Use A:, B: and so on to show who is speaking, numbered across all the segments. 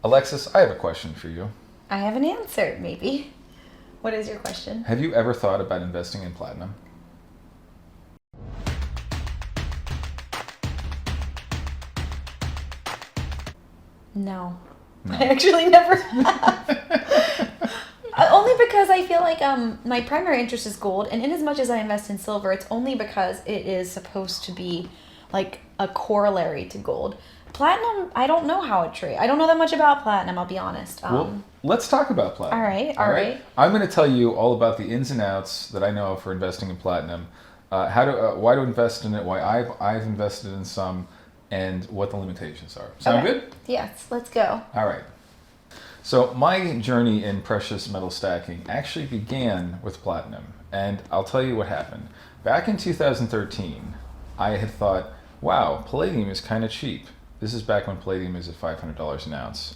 A: Alexis, I have a question for you.
B: I have an answer, maybe. What is your question?
A: Have you ever thought about investing in platinum?
B: No.
A: No.
B: I actually never have. Only because I feel like my primary interest is gold, and in as much as I invest in silver, it's only because it is supposed to be like a corollary to gold. Platinum, I don't know how it trades. I don't know that much about platinum, I'll be honest.
A: Well, let's talk about platinum.
B: All right.
A: I'm going to tell you all about the ins and outs that I know of for investing in platinum, why to invest in it, why I've invested in some, and what the limitations are. Sound good?
B: Yes, let's go.
A: All right. So my journey in precious metal stacking actually began with platinum, and I'll tell you what happened. Back in 2013, I had thought, wow, palladium is kind of cheap. This is back when palladium is at $500 an ounce.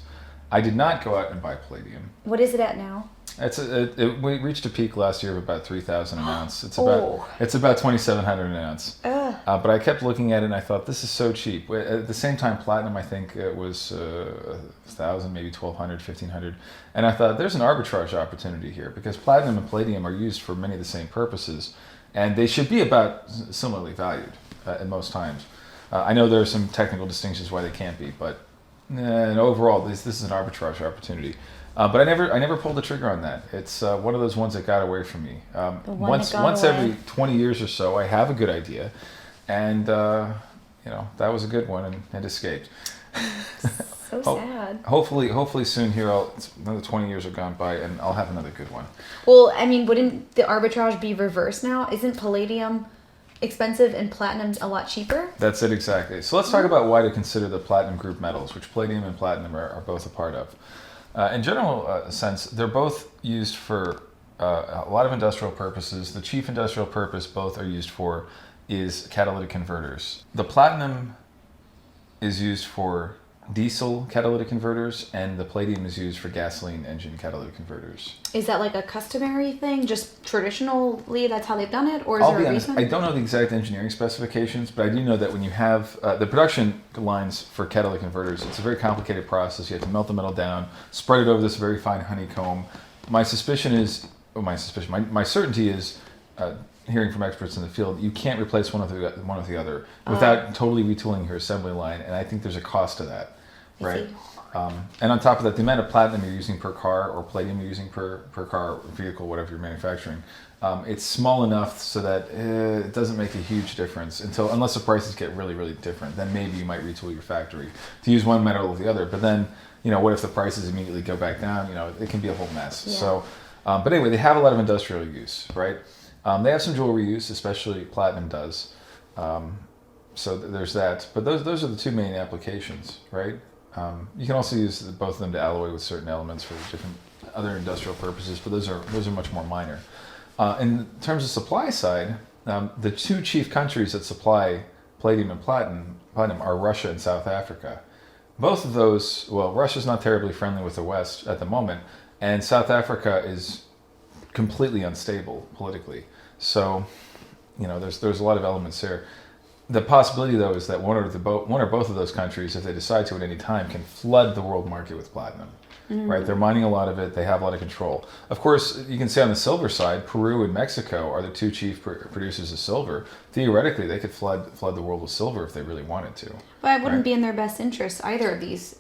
A: I did not go out and buy palladium.
B: What is it at now?
A: We reached a peak last year of about 3,000 an ounce. It's about 2,700 an ounce. But I kept looking at it and I thought, this is so cheap. At the same time, platinum, I think it was 1,000, maybe 1,200, 1,500. And I thought, there's an arbitrage opportunity here because platinum and palladium are used for many of the same purposes, and they should be about similarly valued at most times. I know there are some technical distinctions why they can't be, but overall, this is an arbitrage opportunity. But I never pulled the trigger on that. It's one of those ones that got away from me. Once every 20 years or so, I have a good idea, and that was a good one, and it escaped.
B: So sad.
A: Hopefully soon here, another 20 years have gone by, and I'll have another good one.
B: Well, I mean, wouldn't the arbitrage be reversed now? Isn't palladium expensive and platinum a lot cheaper?
A: That's it exactly. So let's talk about why to consider the platinum group metals, which palladium and platinum are both a part of. In general sense, they're both used for a lot of industrial purposes. The chief industrial purpose both are used for is catalytic converters. The platinum is used for diesel catalytic converters, and the palladium is used for gasoline engine catalytic converters.
B: Is that like a customary thing? Just traditionally, that's how they've done it? Or is there a reason?
A: I don't know the exact engineering specifications, but I do know that when you have the production lines for catalytic converters, it's a very complicated process. You have to melt the metal down, spread it over this very fine honeycomb. My certainty is, hearing from experts in the field, you can't replace one with the other without totally retooling your assembly line, and I think there's a cost to that. Right. And on top of that, the amount of platinum you're using per car or palladium you're using per car, vehicle, whatever you're manufacturing, it's small enough so that it doesn't make a huge difference unless the prices get really, really different. Then maybe you might retool your factory to use one metal or the other. But then, what if the prices immediately go back down? It can be a whole mess. Yeah. So, but anyway, they have a lot of industrial use, right? They have some jewelry use, especially platinum does. So there's that. But those are the two main applications, right? You can also use both of them to alloy with certain elements for different other industrial purposes, but those are much more minor. In terms of supply side, the two chief countries that supply palladium and platinum are Russia and South Africa. Both of those, Russia's not terribly friendly with the West at the moment, and South Africa is completely unstable politically. So, there's a lot of elements there. The possibility, though, is that one or both of those countries, if they decide to at any time, can flood the world market with platinum. Right? They're mining a lot of it. They have a lot of control. Of course, you can say on the silver side, Peru and Mexico are the two chief producers of silver. Theoretically, they could flood the world with silver if they really wanted to.
B: But it wouldn't be in their best interest, either of these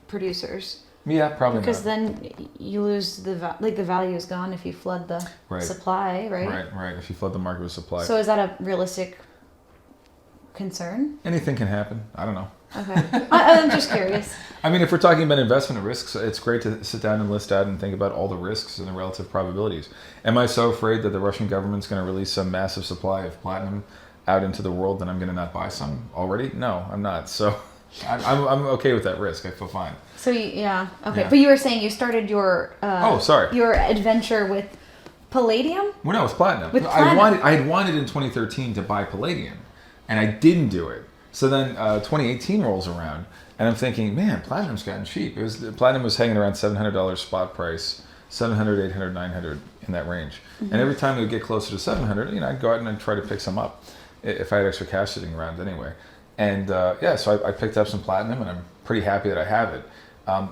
B: producers.
A: Yeah, probably
B: because
A: not.
B: Then you lose the value is gone if you flood the supply, right?
A: Right. If you flood the market with supply.
B: So is that a realistic concern?
A: Anything can happen. I don't know.
B: Okay. I'm just curious.
A: I mean, if we're talking about investment risks, it's great to sit down and list out and think about all the risks and the relative probabilities. Am I so afraid that the Russian government's going to release some massive supply of platinum out into the world that I'm going to not buy some already? No, I'm not. So I'm okay with that risk. I feel fine.
B: So okay. Yeah. But you were saying you started your your adventure with palladium?
A: Well, no, it's platinum.
B: With platinum.
A: I had wanted in 2013 to buy palladium, and I didn't do it. So then 2018 rolls around, and I'm thinking, man, platinum's gotten cheap. Platinum was hanging around $700 spot price, 700, 800, 900 in that range. Mm-hmm. And every time it would get closer to 700, I'd go out and I'd try to pick some up if I had extra cash sitting around anyway. And so I picked up some platinum, and I'm pretty happy that I have it.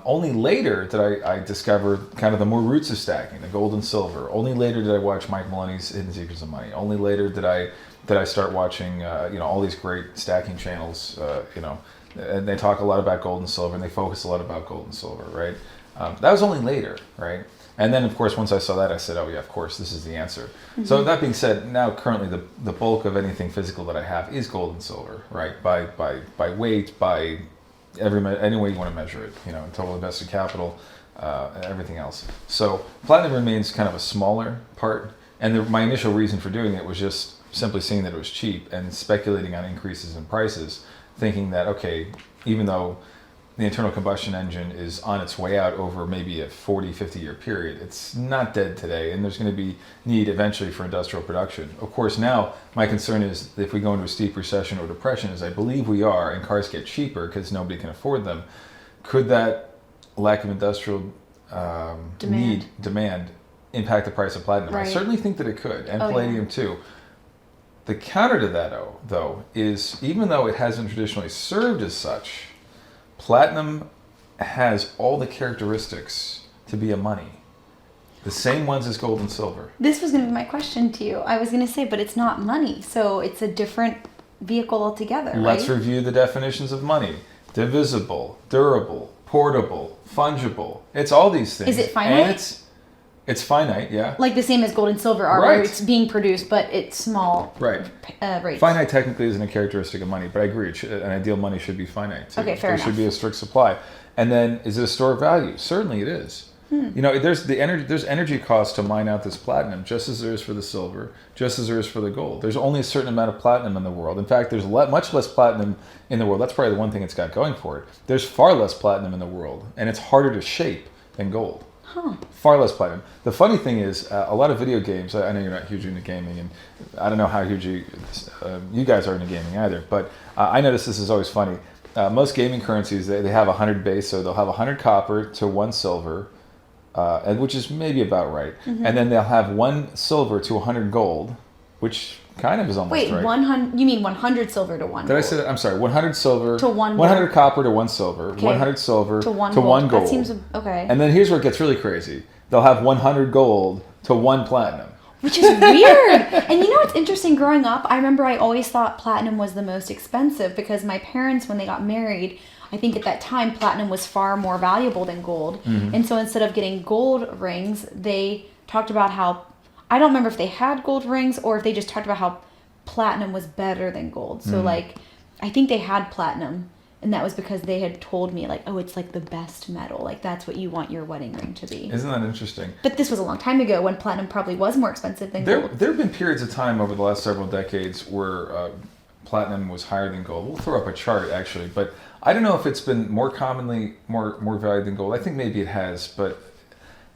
A: Only later did I discover kind of the more roots of stacking, the gold and silver. Only later did I watch Mike Maloney's Hidden Secrets of Money. Only later did I start watching all these great stacking channels. And they talk a lot about gold and silver, and they focus a lot about gold and silver, right? That was only later, right? And then, of course, once I saw that, I said, oh, yeah, of course, this is the answer. Mm-hmm. So that being said, now currently the bulk of anything physical that I have is gold and silver, right? By weight, by any way you want to measure it, total invested capital, and everything else. So platinum remains kind of a smaller part. And my initial reason for doing it was just simply seeing that it was cheap and speculating on increases in prices, thinking that, okay, even though the internal combustion engine is on its way out over maybe a 40, 50-year period, it's not dead today, and there's going to be need eventually for industrial production. Of course, now my concern is if we go into a steep recession or depression, as I believe we are, and cars get cheaper because nobody can afford them, could that lack of industrial demand impact the price of platinum? Right. I certainly think that it could, and palladium too. The counter to that, though, is even though it hasn't traditionally served as such, platinum has all the characteristics to be a money. The same ones as gold and silver.
B: This was going to be my question to you. I was going to say, but it's not money, so it's a different vehicle altogether, right?
A: Let's review the definitions of money. Divisible, durable, portable, fungible. It's all these things.
B: Is it finite?
A: And it's finite, yeah.
B: Like the same as gold and silver are, where it's being produced, but it's small rates.
A: Finite technically isn't a characteristic of money, but I agree. An ideal money should be finite, too.
B: Okay, fair enough.
A: There should be a strict supply. And then, is it a store of value? Certainly it is. There's energy cost to mine out this platinum, just as there is for the silver, just as there is for the gold. There's only a certain amount of platinum in the world. In fact, there's much less platinum in the world. That's probably the one thing it's got going for it. There's far less platinum in the world, and it's harder to shape than gold.
B: Huh.
A: Far less platinum. The funny thing is, a lot of video games, I know you're not huge into gaming, and I don't know how huge you guys are into gaming either, but I notice this is always funny. Most gaming currencies, they have 100 base, so they'll have 100 copper to 1 silver, which is maybe about right. Mm-hmm. And then they'll have 1 silver to 100 gold, which kind of is almost right.
B: Wait, 100? You mean 100 silver to 1
A: Did
B: gold?
A: I say that? I'm sorry. 100 silver
B: to 1 gold.
A: 100 copper to 1 silver. Okay. 100 silver to 1 gold.
B: That seems okay.
A: And then here's where it gets really crazy. They'll have 100 gold to 1 platinum.
B: Which is weird. And what's interesting? Growing up, I remember I always thought platinum was the most expensive because my parents, when they got married, I think at that time platinum was far more valuable than gold. Mm-hmm. And so instead of getting gold rings, they talked about how, I don't remember if they had gold rings or if they just talked about how platinum was better than gold. So I think they had platinum, and that was because they had told me it's like the best metal. That's what you want your wedding ring to be.
A: Isn't that interesting?
B: But this was a long time ago when platinum probably was more expensive than gold.
A: There have been periods of time over the last several decades where platinum was higher than gold. We'll throw up a chart actually, but I don't know if it's been more commonly more valued than gold. I think maybe it has, but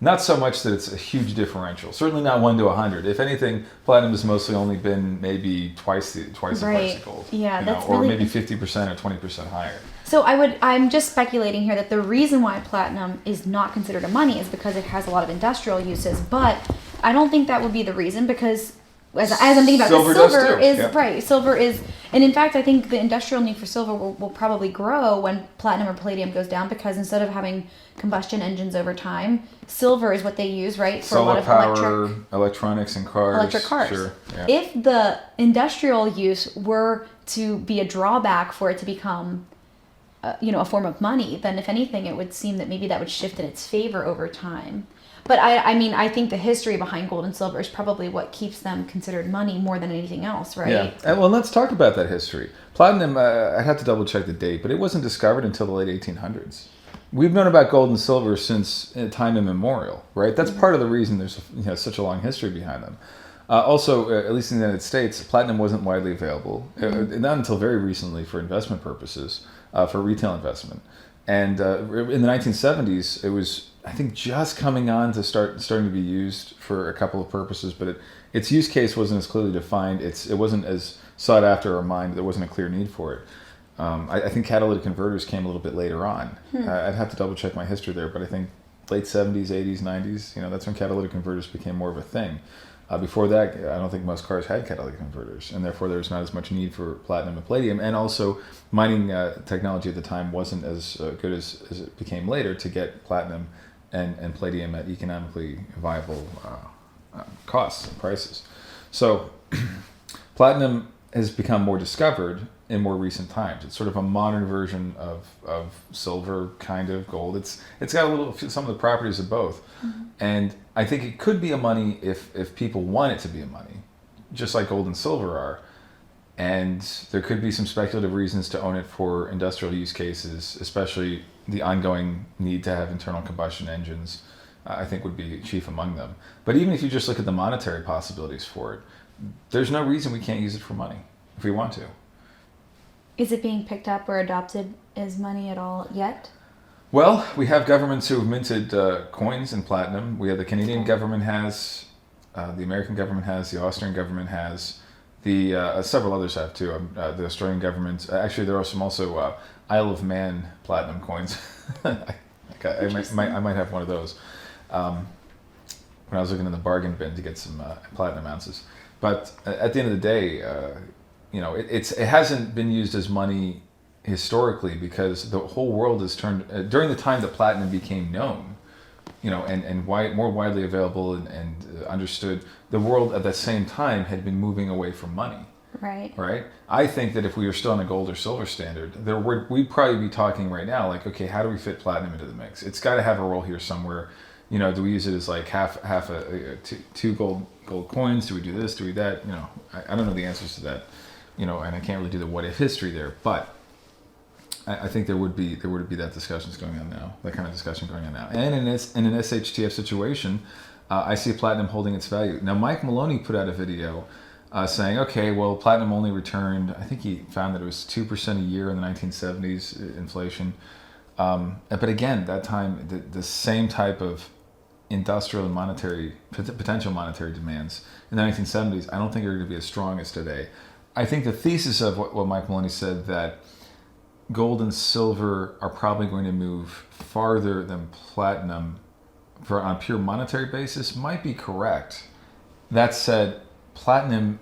A: not so much that it's a huge differential. Certainly not 1 to 100. If anything, platinum has mostly only been maybe twice the price of gold.
B: Yeah, that's
A: or
B: really
A: maybe 50% or 20% higher.
B: So I'm just speculating here that the reason why platinum is not considered a money is because it has a lot of industrial uses, but I don't think that would be the reason because as I'm thinking about silver is right. Silver is, and in fact, I think the industrial need for silver will probably grow when platinum or palladium goes down because instead of having combustion engines over time, silver is what they use, right, for
A: solar
B: a lot of
A: power, electronics, and cars.
B: Electric cars.
A: Sure. Yeah.
B: If the industrial use were to be a drawback for it to become, a form of money, then if anything, it would seem that maybe that would shift in its favor over time. But I think the history behind gold and silver is probably what keeps them considered money more than anything else, right?
A: Yeah. And well, let's talk about that history. Platinum, I'd have to double check the date, but it wasn't discovered until the late 1800s. We've known about gold and silver since time immemorial, right? That's part of the reason there's such a long history behind them. Also, at least in the United States, platinum wasn't widely available, not until very recently for investment purposes, for retail investment. And in the 1970s, it was, I think, just coming on to starting to be used for a couple of purposes, but its use case wasn't as clearly defined. It wasn't as sought after or mined. There wasn't a clear need for it. I think catalytic converters came a little bit later on. I'd have to double check my history there, but I think late 70s, 80s, 90s, that's when catalytic converters became more of a thing. Before that, I don't think most cars had catalytic converters, and therefore there's not as much need for platinum and palladium. And also, mining technology at the time wasn't as good as it became later to get platinum and palladium at economically viable costs and prices. So platinum has become more discovered in more recent times. It's sort of a modern version of silver, kind of gold. It's got some of the properties of both. Mm-hmm. And I think it could be a money if people want it to be a money, just like gold and silver are. And there could be some speculative reasons to own it for industrial use cases, especially the ongoing need to have internal combustion engines, I think would be chief among them. But even if you just look at the monetary possibilities for it, there's no reason we can't use it for money if we want to.
B: Is it being picked up or adopted as money at all yet?
A: Well, we have governments who have minted coins in platinum. We have the Canadian government has, the American government has, the Austrian government has, the several others have too. The Australian government, actually there are some also Isle of Man platinum coins. I might have one of those. When I was looking in the bargain bin to get some platinum ounces. But at the end of the day, it hasn't been used as money historically because the whole world has turned during the time that platinum became known, and more widely available and understood. The world at that same time had been moving away from money. Right. I think that if we were still on a gold or silver standard, we'd probably be talking right now like, okay, how do we fit platinum into the mix? It's got to have a role here somewhere. Do we use it as like half two gold coins? Do we do this? Do we that? I don't know the answers to that. And I can't really do the what if history there, but I think there would be that discussion going on now, that kind of discussion going on now. And in an SHTF situation, I see platinum holding its value. Now, Mike Maloney put out a video saying, okay, well, platinum only returned, I think he found that it was 2% a year in the 1970s inflation. But again, that time, the same type of industrial and potential monetary demands in the 1970s, I don't think are going to be as strong as today. I think the thesis of what Mike Maloney said, that gold and silver are probably going to move farther than platinum on a pure monetary basis, might be correct. That said, platinum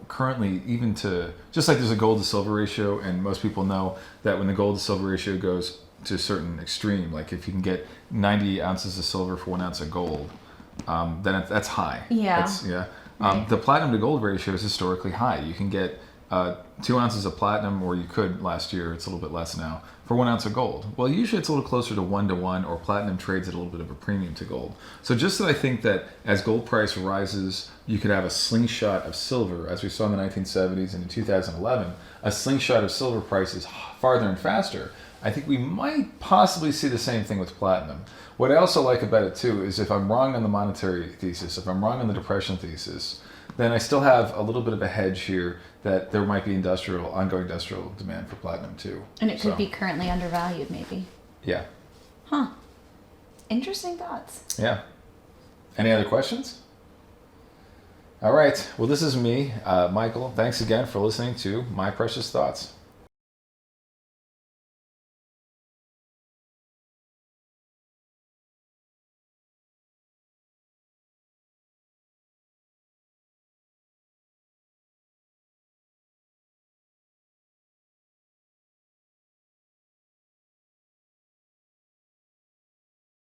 A: currently, just like there's a gold to silver ratio, and most people know that when the gold to silver ratio goes to a certain extreme, like if you can get 90 ounces of silver for 1 ounce of gold, then that's high.
B: Yeah. Right.
A: The platinum to gold ratio is historically high. You can get 2 ounces of platinum, or you could last year, it's a little bit less now, for 1 ounce of gold. Well, usually it's a little closer to 1-to-1, or platinum trades at a little bit of a premium to gold. So just that I think that as gold price rises, you could have a slingshot of silver, as we saw in the 1970s and in 2011, a slingshot of silver prices farther and faster. I think we might possibly see the same thing with platinum. What I also like about it too is if I'm wrong on the monetary thesis, if I'm wrong on the depression thesis, then I still have a little bit of a hedge here that there might be ongoing industrial demand for platinum too.
B: And it could be currently undervalued maybe.
A: Yeah.
B: Huh. Interesting thoughts.
A: Yeah. Any other questions? All right. Well, this is me, Michael. Thanks again for listening to My Precious Thoughts.